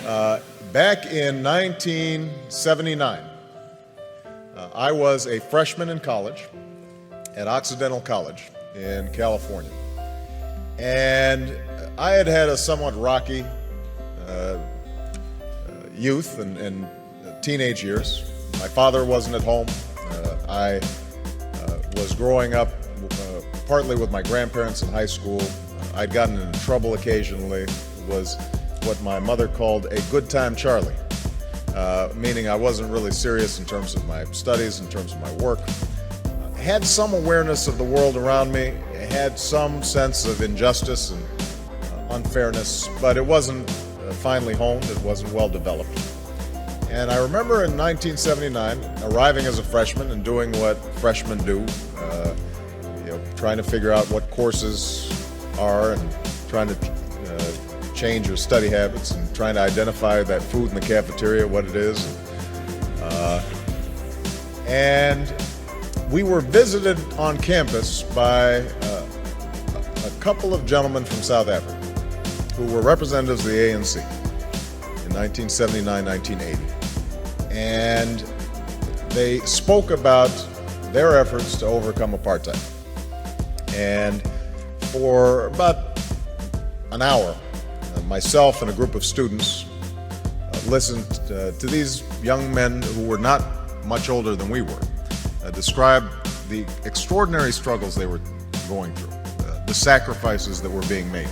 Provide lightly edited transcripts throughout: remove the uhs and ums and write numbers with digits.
Back in 1979, I was a freshman in college at Occidental College in California. And I had had a somewhat rocky youth and teenage years. My father wasn't at home. I was growing up partly with my grandparents in high school. I'd gotten into trouble occasionally. It was what my mother called a good time Charlie, meaning I wasn't really serious in terms of my studies, in terms of my work. Had some awareness of the world around me, had some sense of injustice and unfairness, but it wasn't finely honed, it wasn't well developed. And I remember in 1979 arriving as a freshman and doing what freshmen do, trying to figure out what courses are and trying to change your study habits and trying to identify that food in the cafeteria, what it is. And we were visited on campus by a couple of gentlemen from South Africa who were representatives of the ANC in 1979, 1980. And they spoke about their efforts to overcome apartheid. And for about an hour, myself and a group of students listened to these young men who were not much older than we were describe the extraordinary struggles they were going through, the sacrifices that were being made,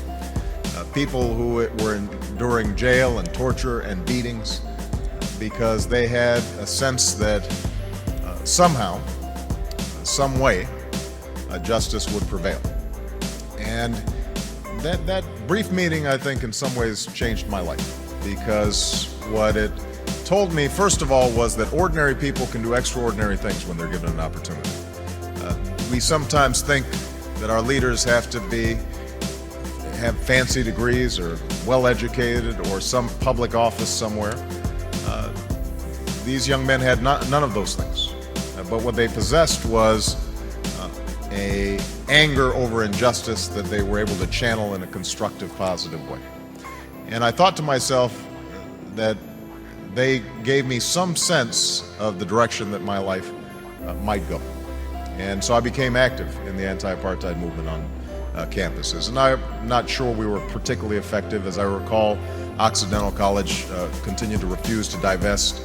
people who were enduring jail and torture and beatings because they had a sense that somehow, some way, justice would prevail. And that brief meeting, I think, in some ways changed my life, because what it told me, first of all, was that ordinary people can do extraordinary things when they're given an opportunity. We sometimes think that our leaders have to have fancy degrees or well-educated or some public office somewhere. These young men had none of those things, but what they possessed was a anger over injustice that they were able to channel in a constructive, positive way. And I thought to myself that they gave me some sense of the direction that my life might go. And so I became active in the anti-apartheid movement on campuses. And I'm not sure we were particularly effective. As I recall, Occidental College continued to refuse to divest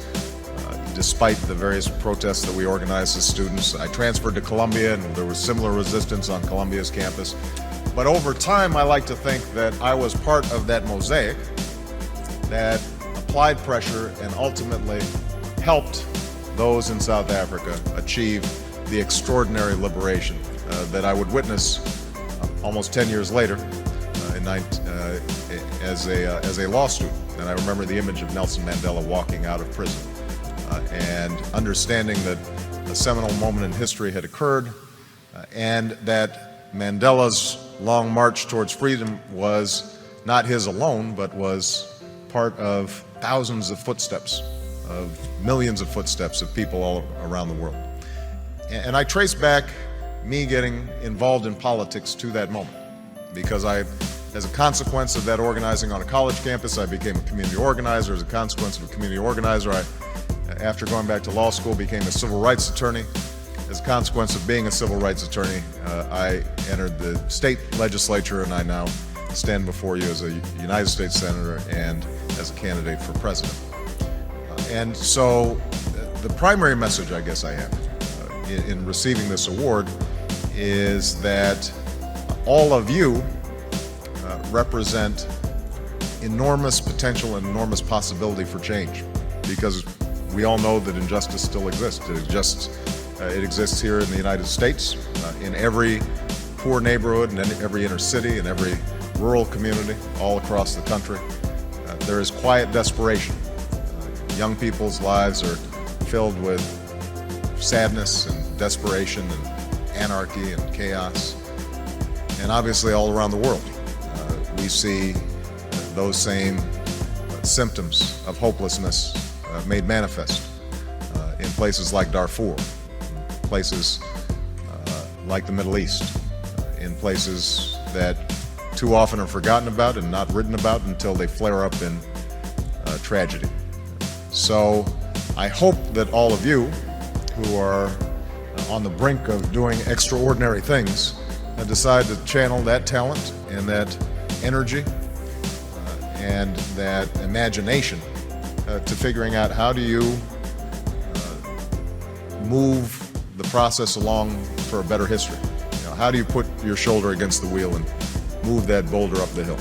despite the various protests that we organized as students. I transferred to Columbia, and there was similar resistance on Columbia's campus. But over time, I like to think that I was part of that mosaic that applied pressure and ultimately helped those in South Africa achieve the extraordinary liberation that I would witness almost 10 years later as a law student. And I remember the image of Nelson Mandela walking out of prison and understanding that a seminal moment in history had occurred and that Mandela's long march towards freedom was not his alone, but was part of thousands of footsteps, of millions of footsteps of people all around the world. And I trace back me getting involved in politics to that moment, because as a consequence of that organizing on a college campus, I became a community organizer. As a consequence of a community organizer, after going back to law school, became a civil rights attorney. As a consequence of being a civil rights attorney, I entered the state legislature, and I now stand before you as a United States Senator and as a candidate for president. And so the primary message I guess I have in receiving this award is that all of you represent enormous potential and enormous possibility for change, because we all know that injustice still exists. It exists here in the United States, in every poor neighborhood, in every inner city, in every rural community, all across the country. There is quiet desperation. Young people's lives are filled with sadness and desperation and anarchy and chaos. And obviously all around the world, we see those same symptoms of hopelessness made manifest in places like Darfur, places like the Middle East, in places that too often are forgotten about and not written about until they flare up in tragedy. So I hope that all of you who are on the brink of doing extraordinary things decide to channel that talent and that energy and that imagination to figuring out how do you move the process along for a better history. How do you put your shoulder against the wheel and move that boulder up the hill?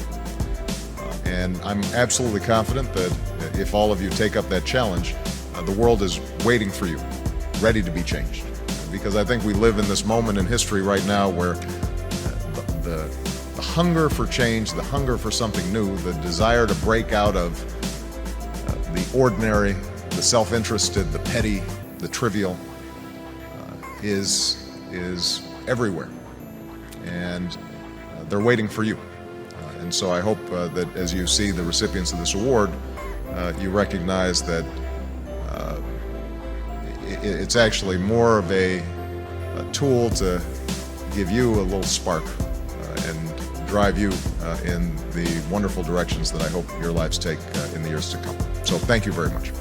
And I'm absolutely confident that if all of you take up that challenge, the world is waiting for you, ready to be changed. Because I think we live in this moment in history right now where the hunger for change, the hunger for something new, the desire to break out of the ordinary, the self-interested, the petty, the trivial, is everywhere. And they're waiting for you. And so I hope that as you see the recipients of this award, you recognize that it's actually more of a tool to give you a little spark and drive you in the wonderful directions that I hope your lives take in the years to come. So thank you very much.